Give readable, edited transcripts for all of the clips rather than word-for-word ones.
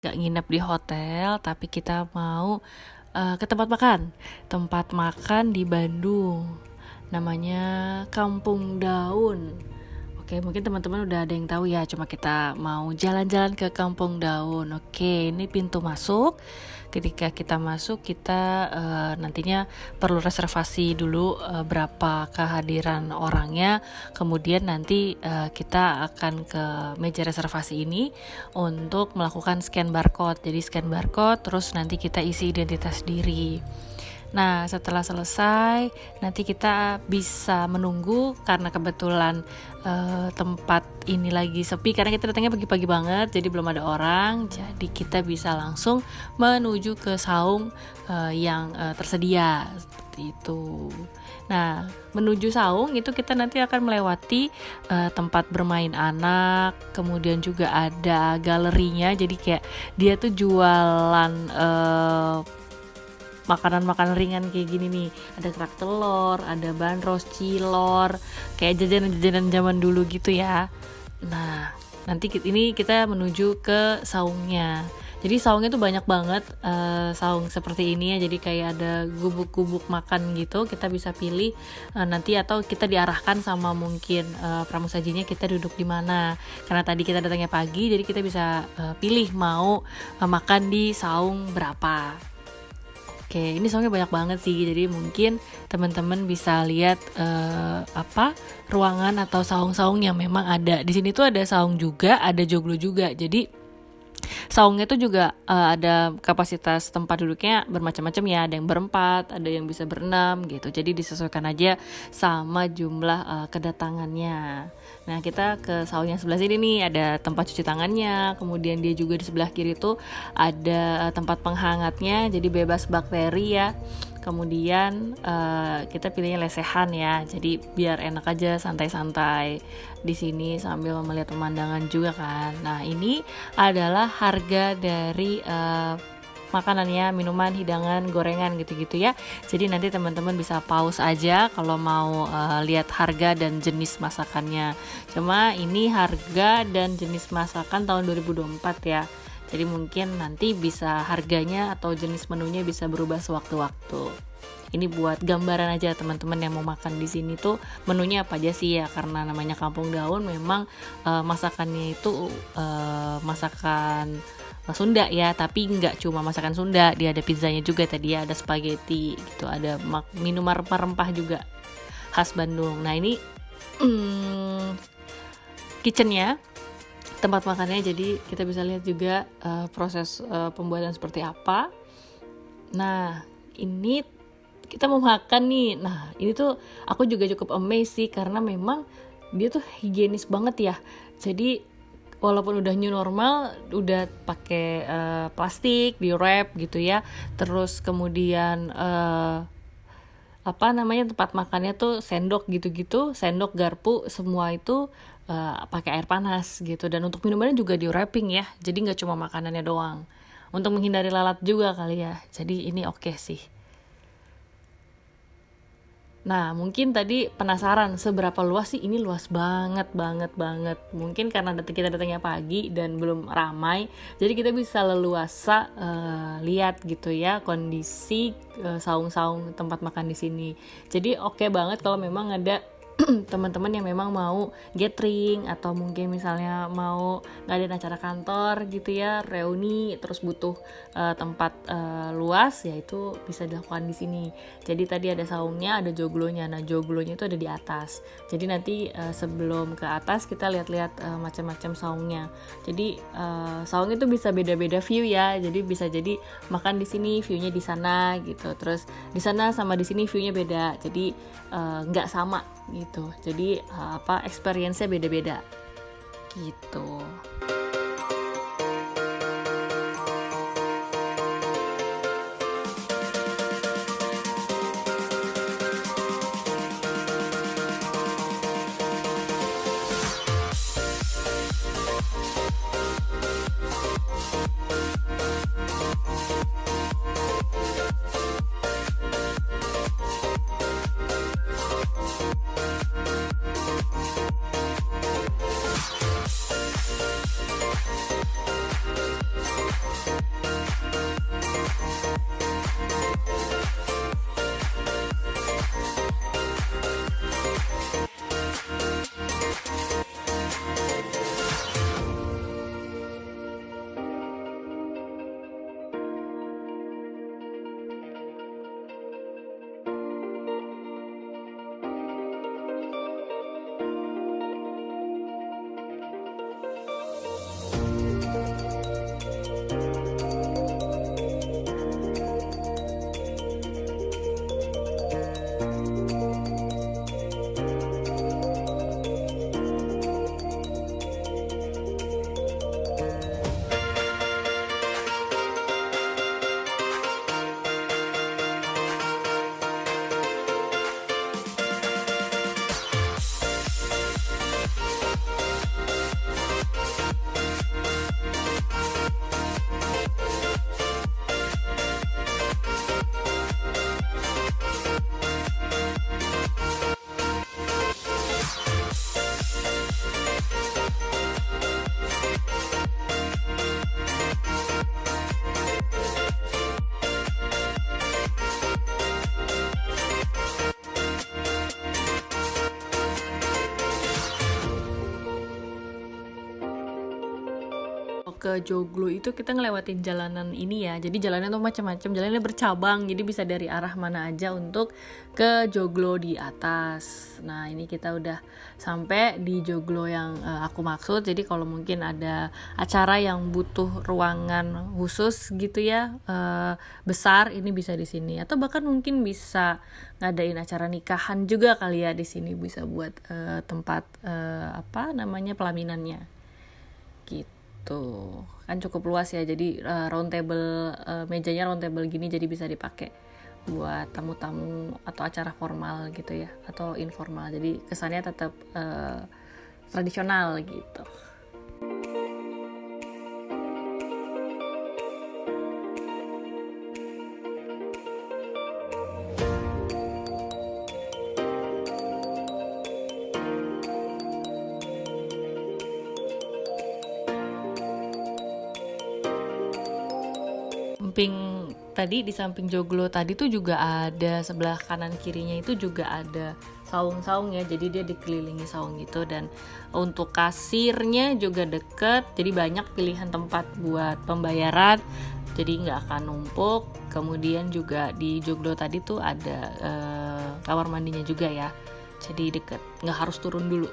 nggak nginep di hotel, tapi kita mau ke tempat makan di Bandung. Namanya Kampung Daun. Oke, mungkin teman-teman udah ada yang tahu ya, cuma kita mau jalan-jalan ke Kampung Daun. Oke, ini pintu masuk. Ketika kita masuk, kita nantinya perlu reservasi dulu berapa kehadiran orangnya. Kemudian nanti kita akan ke meja reservasi ini untuk melakukan scan barcode. Jadi scan barcode, terus nanti kita isi identitas diri. Nah, setelah selesai, nanti kita bisa menunggu karena kebetulan tempat ini lagi sepi karena kita datangnya pagi-pagi banget, jadi belum ada orang. Jadi kita bisa langsung menuju ke saung yang tersedia seperti itu. Nah, menuju saung itu kita nanti akan melewati tempat bermain anak, kemudian juga ada galerinya. Jadi kayak dia tuh jualan makanan-makanan ringan kayak gini nih, ada kerak telur, ada bandros, cilor, kayak jajanan-jajanan zaman dulu gitu ya. Nah, nanti ini kita menuju ke saungnya. Jadi saungnya tuh banyak banget saung seperti ini ya. Jadi kayak ada gubuk-gubuk makan gitu. Kita bisa pilih nanti atau kita diarahkan sama mungkin pramusajinya kita duduk di mana. Karena tadi kita datangnya pagi, jadi kita bisa pilih mau makan di saung berapa. Oke, ini saungnya banyak banget sih, jadi mungkin teman-teman bisa lihat ruangan atau saung-saung yang memang ada. Di sini tuh ada saung juga, ada joglo juga. Jadi saungnya tuh juga ada kapasitas tempat duduknya bermacam-macam ya, ada yang berempat, ada yang bisa berenam gitu. Jadi disesuaikan aja sama jumlah kedatangannya. Nah, kita ke saung yang sebelah sini nih, ada tempat cuci tangannya, kemudian dia juga di sebelah kiri tuh ada tempat penghangatnya, jadi bebas bakteri ya. Kemudian kita pilihnya lesehan ya, jadi biar enak aja santai-santai di sini sambil melihat pemandangan juga kan. Nah, ini adalah harga dari makanannya, minuman, hidangan, gorengan gitu-gitu ya. Jadi nanti teman-teman bisa pause aja kalau mau lihat harga dan jenis masakannya. Cuma ini harga dan jenis masakan tahun 2024 ya. Jadi mungkin nanti bisa harganya atau jenis menunya bisa berubah sewaktu-waktu. Ini buat gambaran aja teman-teman yang mau makan di sini tuh menunya apa aja sih ya, karena namanya Kampung Daun memang masakannya itu masakan Sunda ya, tapi nggak cuma masakan Sunda, dia ada pizzanya juga tadi ya, ada spaghetti gitu, ada minuman rempah-rempah juga khas Bandung. Nah, ini kitchennya, tempat makannya, jadi kita bisa lihat juga proses pembuatan seperti apa. Nah, ini kita mau makan nih. Nah, ini tuh aku juga cukup amazed sih, karena memang dia tuh higienis banget ya. Jadi walaupun udah new normal, udah pakai plastik di wrap gitu ya, terus kemudian tempat makannya tuh sendok gitu-gitu, sendok, garpu, semua itu pakai air panas gitu. Dan untuk minumannya juga di wrapping ya, jadi nggak cuma makanannya doang, untuk menghindari lalat juga kali ya. Jadi ini oke sih. Nah, mungkin tadi penasaran seberapa luas sih? Ini luas banget. Mungkin karena kita datangnya pagi dan belum ramai, jadi kita bisa leluasa lihat gitu ya kondisi saung-saung tempat makan di sini. Jadi oke banget kalau memang ada teman-teman yang memang mau gathering atau mungkin misalnya mau ngadain acara kantor gitu ya, reuni, terus butuh tempat luas, ya itu bisa dilakukan di sini. Jadi tadi ada saungnya, ada joglonya. Nah, joglonya itu ada di atas. Jadi nanti sebelum ke atas kita lihat-lihat macam-macam saungnya. Jadi saung itu bisa beda-beda view ya. Jadi bisa jadi makan di sini view-nya di sana gitu. Terus di sana sama di sini view-nya beda. Jadi nggak sama gitu. Jadi experience-nya beda-beda gitu. ke Joglo itu kita ngelewatin jalanan ini ya. Jadi jalannya tuh macam-macam, jalannya bercabang. Jadi bisa dari arah mana aja untuk ke Joglo di atas. Nah, ini kita udah sampai di Joglo yang aku maksud. Jadi kalau mungkin ada acara yang butuh ruangan khusus gitu ya, besar, ini bisa di sini. Atau bahkan mungkin bisa ngadain acara nikahan juga kali ya di sini, bisa buat tempat pelaminannya gitu. Kan cukup luas ya, jadi round table, mejanya round table gini, jadi bisa dipakai buat tamu-tamu atau acara formal gitu ya, atau informal, jadi kesannya tetap tradisional gitu. Di samping Joglo tadi tuh juga ada, sebelah kanan kirinya itu juga ada saung-saung ya, jadi dia dikelilingi saung gitu, dan untuk kasirnya juga deket, jadi banyak pilihan tempat buat pembayaran, jadi nggak akan numpuk. Kemudian juga di Joglo tadi tuh ada kamar mandinya juga ya, jadi deket, nggak harus turun dulu.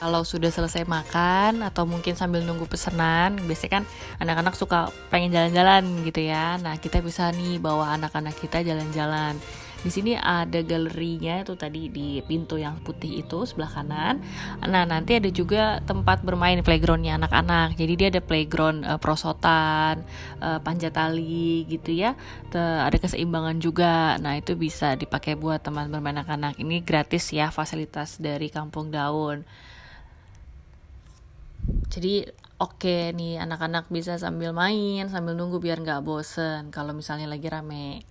Kalau sudah selesai makan atau mungkin sambil nunggu pesanan, biasanya kan anak-anak suka pengen jalan-jalan gitu ya. Nah, kita bisa nih bawa anak-anak kita jalan-jalan. Di sini ada galerinya itu tadi di pintu yang putih itu sebelah kanan. Nah, nanti ada juga tempat bermain playgroundnya anak-anak. Jadi dia ada playground prosotan, panjat tali gitu ya. Ada keseimbangan juga. Nah, itu bisa dipakai buat teman bermain anak-anak. Ini gratis ya, fasilitas dari Kampung Daun. Jadi oke nih, anak-anak bisa sambil main, sambil nunggu biar nggak bosen kalau misalnya lagi rame.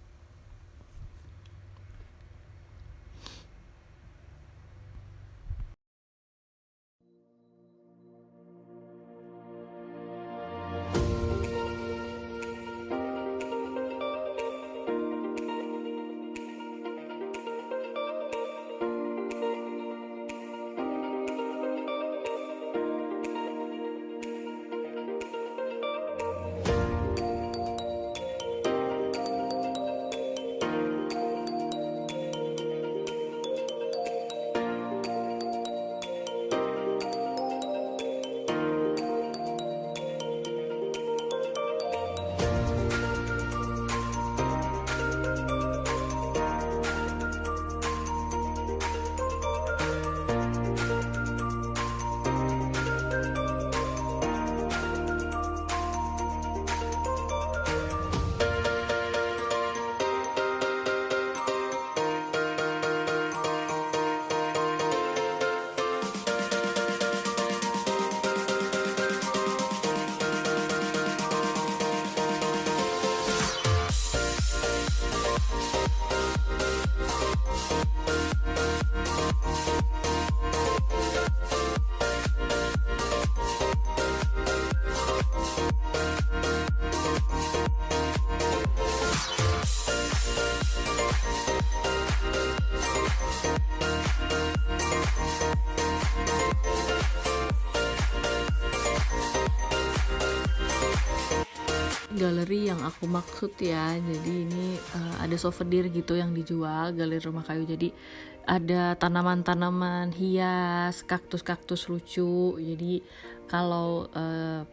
galeri yang aku maksud ya. Jadi ini ada souvenir gitu yang dijual, galeri rumah kayu. Jadi ada tanaman-tanaman hias, kaktus-kaktus lucu. Jadi kalau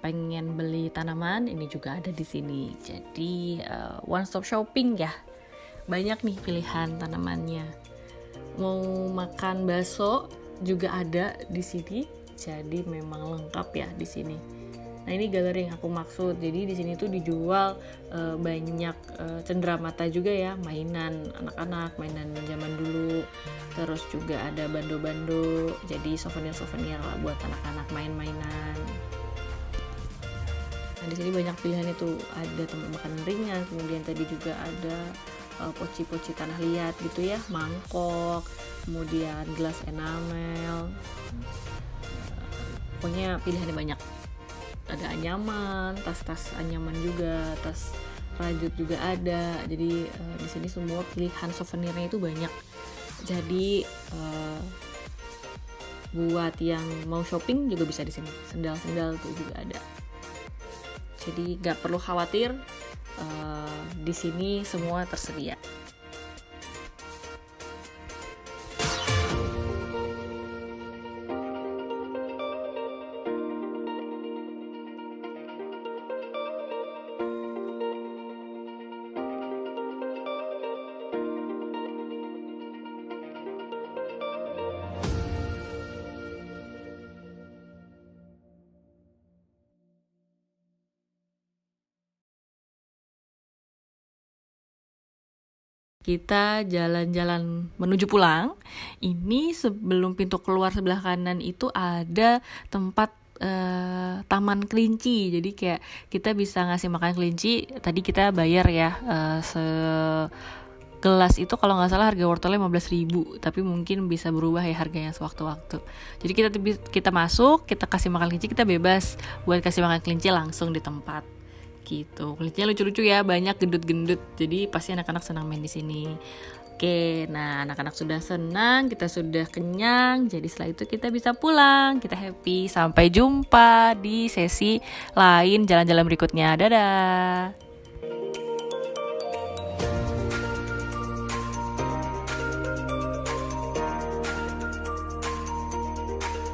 pengen beli tanaman, ini juga ada di sini. Jadi one stop shopping ya. Banyak nih pilihan tanamannya. Mau makan bakso juga ada di sini. Jadi memang lengkap ya di sini. Nah, ini galeri yang aku maksud. Jadi di sini tuh dijual banyak cenderamata juga ya, mainan anak-anak, mainan zaman dulu. Terus juga ada bando-bando. Jadi souvenir-souvenir lah buat anak-anak main-mainan. Nah, di sini banyak pilihan itu. Ada tempat makanan ringan, kemudian tadi juga ada poci-poci tanah liat gitu ya, mangkok, kemudian gelas enamel. Pokoknya pilihannya banyak. Ada anyaman, tas-tas anyaman juga, tas rajut juga ada. Jadi di sini semua pilihan souvenirnya itu banyak. Jadi buat yang mau shopping juga bisa di sini. Sendal-sendal tuh juga ada. Jadi nggak perlu khawatir, di sini semua tersedia. Kita jalan-jalan menuju pulang. Ini sebelum pintu keluar sebelah kanan itu ada tempat taman kelinci. Jadi kayak kita bisa ngasih makan kelinci. Tadi kita bayar ya gelas itu kalau nggak salah harga wortelnya 15.000, tapi mungkin bisa berubah ya harganya sewaktu-waktu. Jadi kita masuk, kita kasih makan kelinci, kita bebas buat kasih makan kelinci langsung di tempat. Gitu. Kelincinya lucu-lucu ya, banyak gendut-gendut. Jadi pasti anak-anak senang main di sini. Oke, nah anak-anak sudah senang, kita sudah kenyang. Jadi setelah itu kita bisa pulang, kita happy. Sampai jumpa di sesi lain jalan-jalan berikutnya. Dadah.